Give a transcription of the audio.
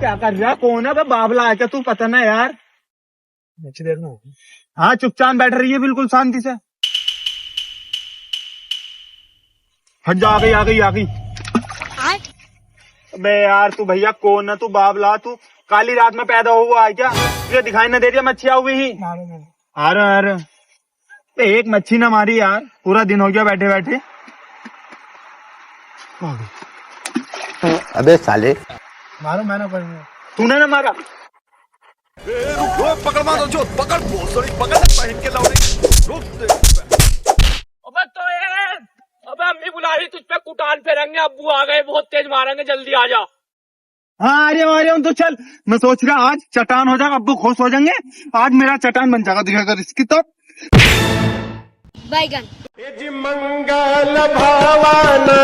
क्या कर रहा? कौन है बाबला है क्या तू? पता ना यार। देर में हाँ चुपचाप बैठ रही है बिल्कुल शांति से। हट जा, आ गई आ गई आ गई। अबे यार तू भैया कौन है? तू बाबला, तू काली रात में पैदा हुआ है क्या? तुझे दिखाई ना दे रही है मच्छियाँ हुई ही? मारो मैंने। अरे अरे एक मच्छी ना मारी यार, पूरा दिन हो गया बैठे बैठे। अबे साले मारो मैंने पड़ेगा। तूने ना मारा? पकड़ मारो जो पकड़ भोसड़ी पकड़ पहन के लौड़े रुक दे। अबे तो यार, अबे अम्मी बुला रही तुझ पे कुटान फेरेंगे, अब्बू आ गए बहुत तेज मारेंगे, जल्दी आ जा। हाँ आ रहे हूँ तो चल। मैं सोच रहा आज चट्टान हो जाएगा, अब्बू खुश हो जाएंगे। आज मेरा चट्टान बन जाएगा, दिखाकर इसकी तो। बैगन मंगल भावाना